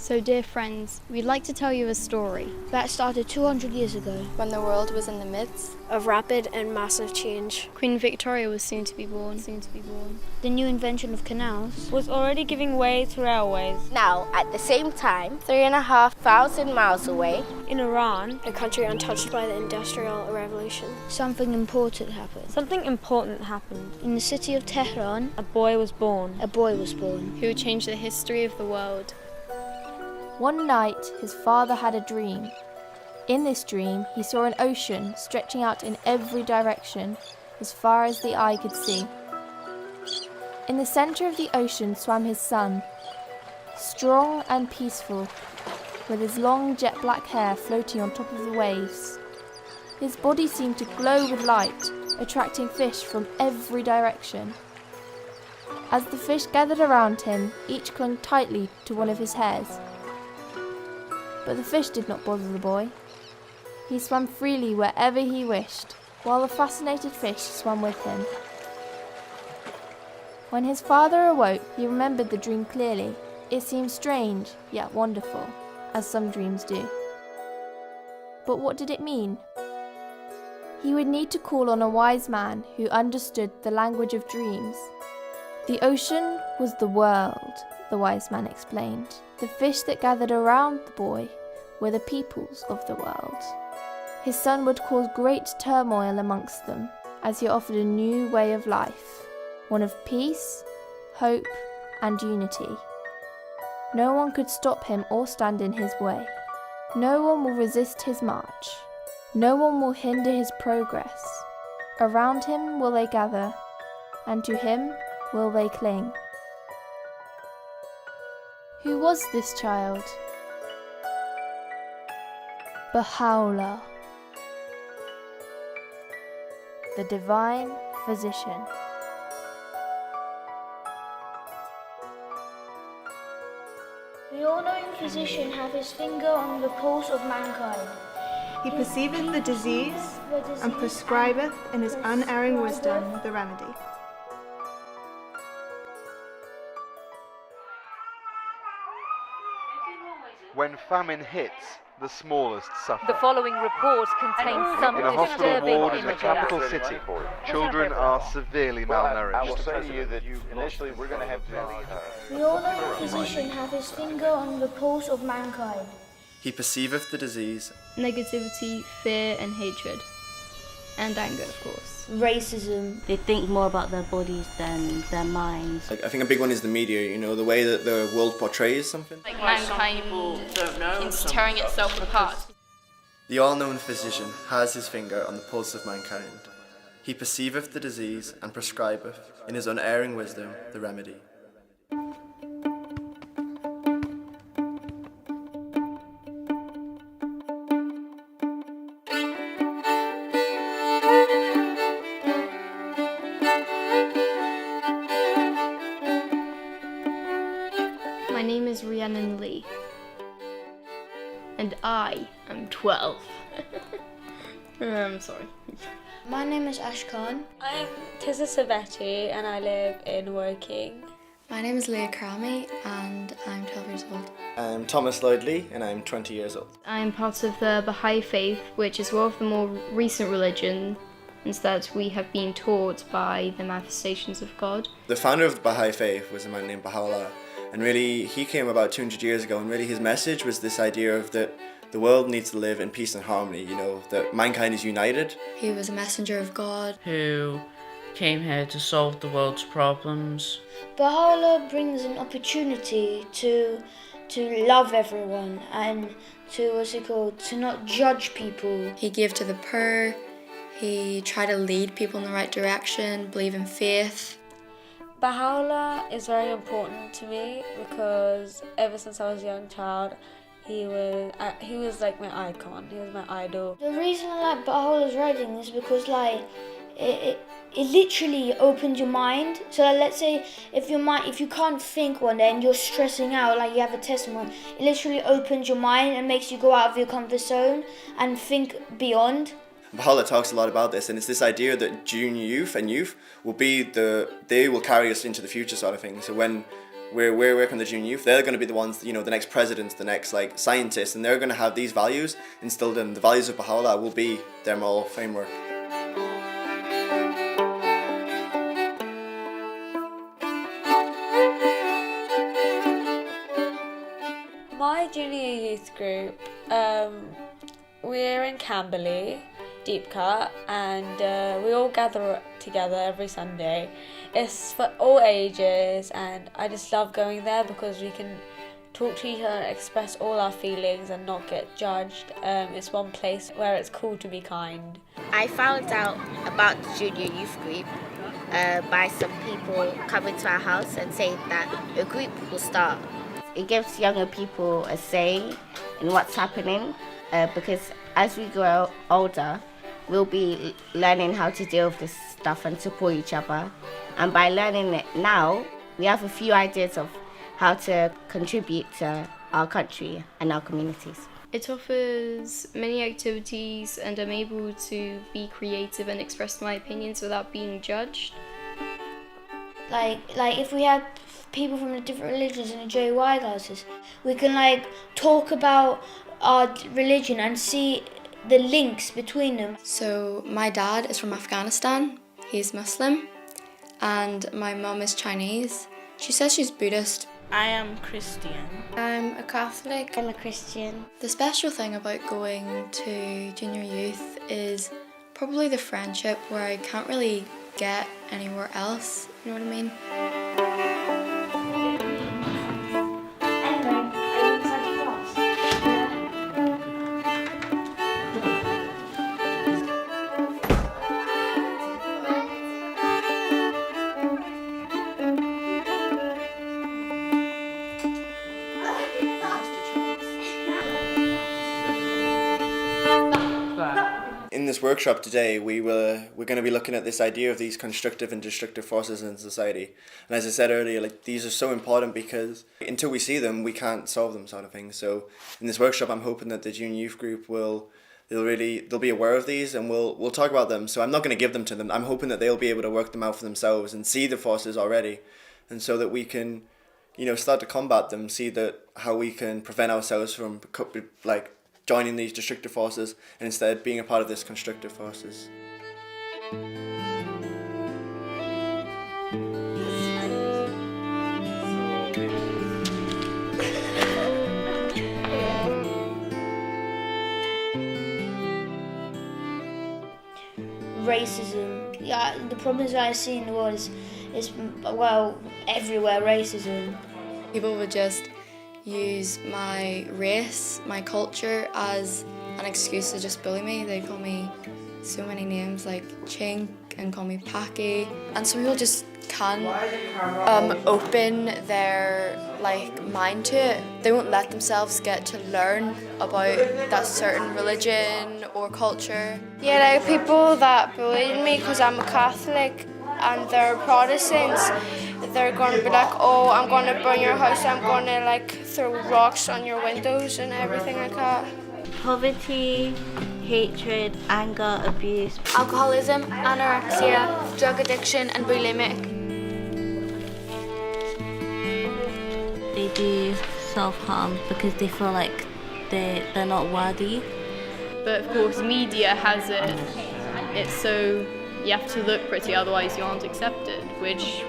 So dear friends, we'd like to tell you a story that started 200 years ago when the world was in the midst of rapid and massive change. Queen Victoria was soon to be born. The new invention of canals was already giving way to railways. Now, at the same time, 3,500 miles away, in Iran, a country untouched by the Industrial Revolution, something important happened. In the city of Tehran, a boy was born. Who would change the history of the world. One night, his father had a dream. In this dream, he saw an ocean stretching out in every direction, as far as the eye could see. In the center of the ocean swam his son, strong and peaceful, with his long jet black hair floating on top of the waves. His body seemed to glow with light, attracting fish from every direction. As the fish gathered around him, each clung tightly to one of his hairs. But the fish did not bother the boy. He swam freely wherever he wished, while the fascinated fish swam with him. When his father awoke, he remembered the dream clearly. It seemed strange, yet wonderful, as some dreams do. But what did it mean? He would need to call on a wise man who understood the language of dreams. The ocean was the world, the wise man explained. The fish that gathered around the boy were the peoples of the world. His son would cause great turmoil amongst them, as he offered a new way of life, one of peace, hope, and unity. No one could stop him or stand in his way. No one will resist his march. No one will hinder his progress. Around him will they gather, and to him will they cling. Who was this child? Bahá'u'lláh, the divine physician. The all-knowing physician hath his finger on the pulse of mankind. He perceiveth the disease and prescribeth in his unerring wisdom the remedy. When famine hits, the smallest suffer. The following report contains some in a hospital disturbing ward in the images. capital city, children are severely malnourished. I will say to you that initially we're going to have The all-knowing physician hath his finger on the pulse of mankind. He perceiveth the disease. Negativity, fear and hatred. And anger, of course. Racism. They think more about their bodies than their minds. I think a big one is the media, the way that the world portrays something. Like mankind is tearing itself apart. The all-known physician has his finger on the pulse of mankind. He perceiveth the disease and prescribeth in his unerring wisdom the remedy. My name is Rhiannon Lee. And I am 12. I'm sorry. My name is Ash Khan. I'm Tessa Savetti and I live in Woking. My name is Leah Cramy and I'm 12 years old. I'm Thomas Lloyd-Lee and I'm 20 years old. I'm part of the Baha'i faith, which is one of the more recent religions that we have been taught by the manifestations of God. The founder of the Baha'i faith was a man named Baha'u'llah, and really he came about 200 years ago, and really his message was this idea of that the world needs to live in peace and harmony, that mankind is united. He was a messenger of God who came here to solve the world's problems. Baha'u'llah brings an opportunity to love everyone and to not judge people. He gave to the poor. He tried to lead people in the right direction, believe in faith. Baha'u'llah is very important to me because ever since I was a young child, he was like my icon. He was my idol. The reason I like Baha'u'llah's writing is because it literally opened your mind. So let's say if you can't think one day and you're stressing out, like you have a test tomorrow, it literally opens your mind and makes you go out of your comfort zone and think beyond. Baha'u'llah talks a lot about this, and it's this idea that junior youth and youth will be they will carry us into the future sort of thing. So when we're working with the junior youth, they're going to be the ones, the next presidents, the next like scientists, and they're going to have these values instilled in. The values of Baha'u'llah will be their moral framework. My junior youth group, we're in Camberley, Deep Cut, and we all gather together every Sunday. It's for all ages, and I just love going there because we can talk to each other and express all our feelings and not get judged. It's one place where it's cool to be kind. I found out about the junior youth group by some people coming to our house and saying that a group will start. It gives younger people a say in what's happening because as we grow older, we'll be learning how to deal with this stuff and support each other. And by learning it now, we have a few ideas of how to contribute to our country and our communities. It offers many activities and I'm able to be creative and express my opinions without being judged. Like if we had people from the different religions in the JY classes, we can talk about our religion and see the links between them. So my dad is from Afghanistan, he's Muslim, and my mum is Chinese. She says she's Buddhist. I am Christian. I'm a Catholic. I'm a Christian. The special thing about going to junior youth is probably the friendship where I can't really get anywhere else, you know what I mean? In this workshop today, we're going to be looking at this idea of these constructive and destructive forces in society. And as I said earlier, these are so important because until we see them, we can't solve them, sort of thing. So in this workshop, I'm hoping that the junior youth group they'll be aware of these, and we'll talk about them. So I'm not going to give them to them. I'm hoping that they'll be able to work them out for themselves and see the forces already, and so that we can, start to combat them. See that how we can prevent ourselves from joining these destructive forces and instead being a part of this constructive forces. Racism. Yeah, the problems I see in the world is everywhere racism. People would just use my race, my culture as an excuse to just bully me. They call me so many names like chink and call me Paki. And some people just can't open their mind to it. They won't let themselves get to learn about that certain religion or culture. Yeah, people that bullied me because I'm a Catholic and they're Protestants, they're going to be like, oh, I'm going to burn your house, I'm going to throw rocks on your windows and everything like that. Poverty, hatred, anger, abuse. Alcoholism, anorexia, drug addiction and bulimic. They do self-harm because they feel like they're not worthy. But of course media has it. It's so you have to look pretty, otherwise you aren't accepted, which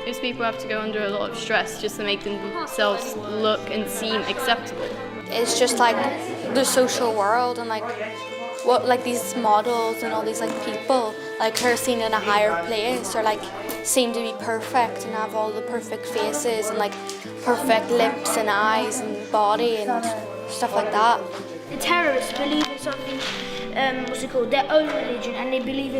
most people have to go under a lot of stress just to make themselves look and seem acceptable. It's just the social world and what these models and all these people her seen in a higher place or seem to be perfect and have all the perfect faces and perfect lips and eyes and body and stuff like that. The terrorists believe in something, their own religion, and they believe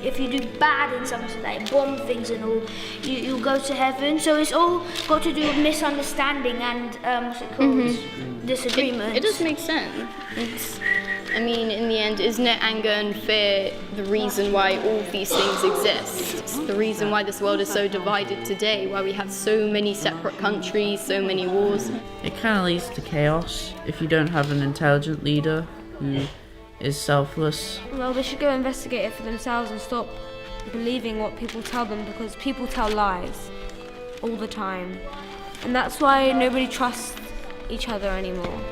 if you do bad in something bomb things and all, you'll go to heaven. So it's all got to do with misunderstanding and disagreement. It does make sense. In the end, isn't it anger and fear the reason why all these things exist? It's the reason why this world is so divided today, why we have so many separate countries, so many wars. It kind of leads to chaos if you don't have an intelligent leader who is selfless. Well, they should go investigate it for themselves and stop believing what people tell them, because people tell lies all the time. And that's why nobody trusts each other anymore.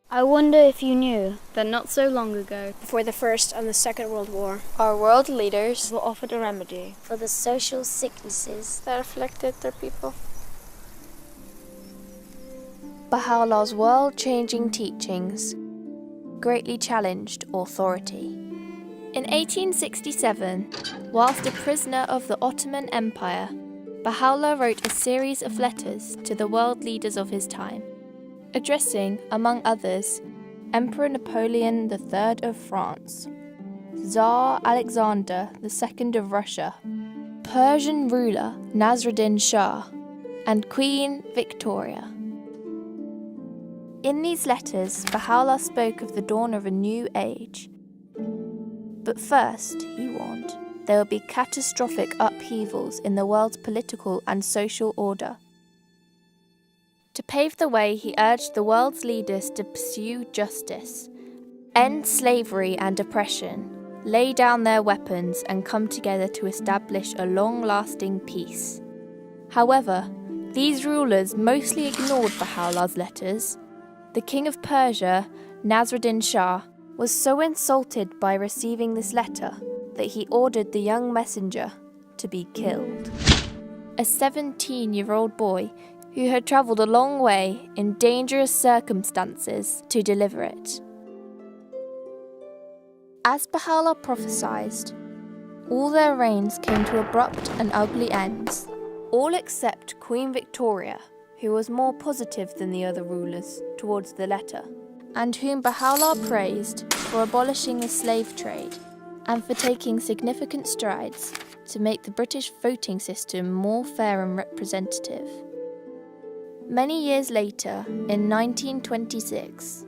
I wonder if you knew that not so long ago, before the First and the Second World War, our world leaders were offered a remedy for the social sicknesses that afflicted their people. Baha'u'llah's world-changing teachings greatly challenged authority. In 1867, whilst a prisoner of the Ottoman Empire, Baha'u'llah wrote a series of letters to the world leaders of his time, addressing, among others, Emperor Napoleon III of France, Tsar Alexander II of Russia, Persian ruler Nasruddin Shah, and Queen Victoria. In these letters, Baha'u'llah spoke of the dawn of a new age. But first, he warned, there would be catastrophic upheavals in the world's political and social order. To pave the way, he urged the world's leaders to pursue justice, end slavery and oppression, lay down their weapons and come together to establish a long-lasting peace. However, these rulers mostly ignored Baha'u'llah's letters. The king of Persia, Nasruddin Shah, was so insulted by receiving this letter that he ordered the young messenger to be killed. A 17-year-old boy who had travelled a long way in dangerous circumstances to deliver it. As Baha'u'llah prophesied, all their reigns came to abrupt and ugly ends, all except Queen Victoria, who was more positive than the other rulers towards the letter, and whom Baha'u'llah praised for abolishing the slave trade and for taking significant strides to make the British voting system more fair and representative. Many years later, in 1926,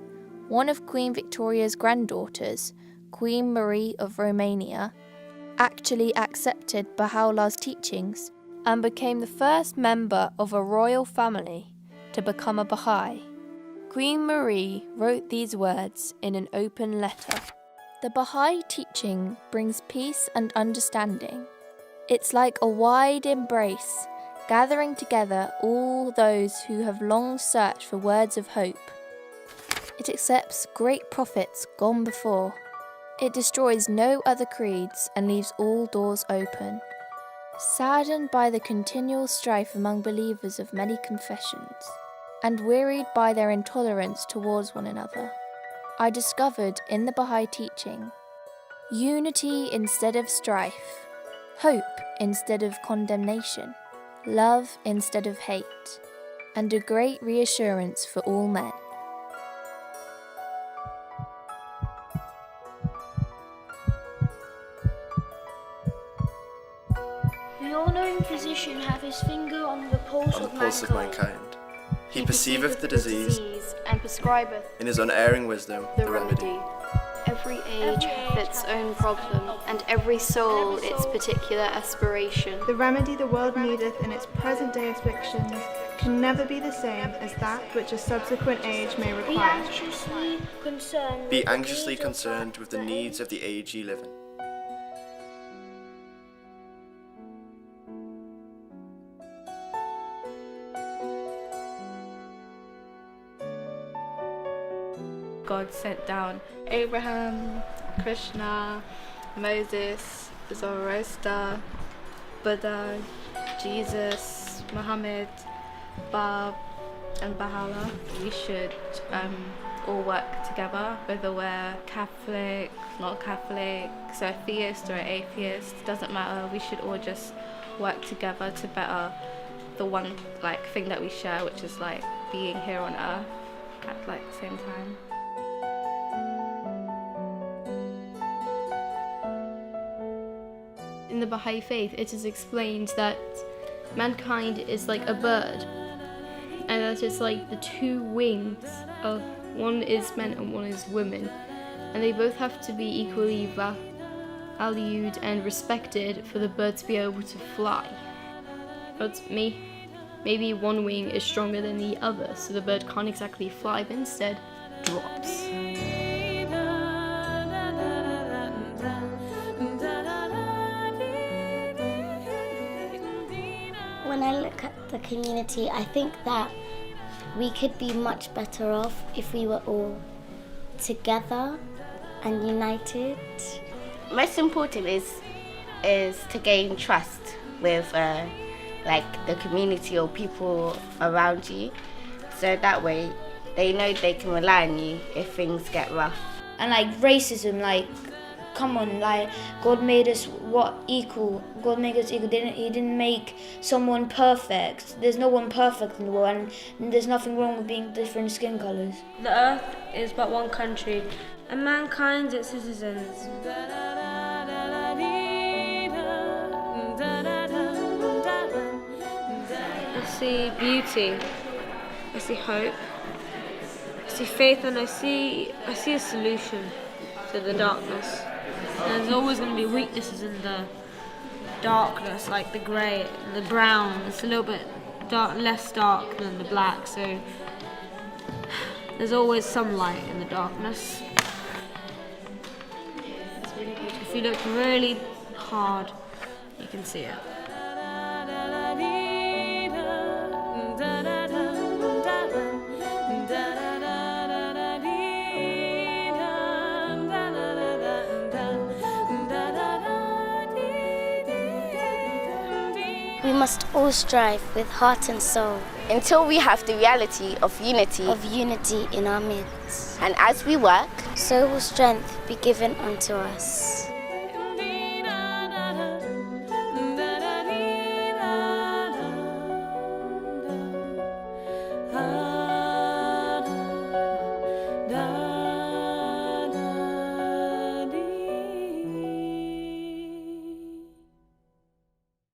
one of Queen Victoria's granddaughters, Queen Marie of Romania, actually accepted Baha'u'llah's teachings and became the first member of a royal family to become a Baha'i. Queen Marie wrote these words in an open letter. The Baha'i teaching brings peace and understanding. It's like a wide embrace, gathering together all those who have long searched for words of hope. It accepts great prophets gone before. It destroys no other creeds and leaves all doors open. Saddened by the continual strife among believers of many confessions, and wearied by their intolerance towards one another, I discovered in the Baha'i teaching unity instead of strife, hope instead of condemnation, love instead of hate, and a great reassurance for all men. The all-knowing physician hath his finger on the pulse of mankind. He perceiveth the disease, and prescribeth in his unerring wisdom the remedy. Every age hath its own problem, and every soul its particular aspiration. The remedy the world needeth in its present day afflictions can never be the same as that which a subsequent age may require. Be anxiously concerned with the needs of the age ye live in. God sent down Abraham, Krishna, Moses, Zoroaster, Buddha, Jesus, Muhammad, Bab, and Baha'u'llah. We should all work together, whether we're Catholic, not Catholic, so a theist or an atheist, doesn't matter. We should all just work together to better the one thing that we share, which is being here on earth at the same time. in the Baha'i faith, it is explained that mankind is like a bird, and that it's like the two wings of one is men and one is women, and they both have to be equally valued and respected for the bird to be able to fly. But maybe one wing is stronger than the other, so the bird can't exactly fly, but instead drops. When I look at the community, I think that we could be much better off if we were all together and united. Most important is to gain trust with like the community or people around you, so that way they know they can rely on you if things get rough. And like racism, like, come on, like, God made us equal. God made us equal. He didn't make someone perfect. There's no one perfect in the world, and there's nothing wrong with being different skin colours. The earth is but one country, and mankind its citizens. I see beauty, I see hope, I see faith, and I see a solution to the darkness. And there's always going to be weaknesses in the darkness, like the grey and the brown. It's a little bit less dark than the black, so there's always some light in the darkness. If you look really hard, you can see it. We must all strive with heart and soul until we have the reality of unity in our midst. And as we work, so will strength be given unto us.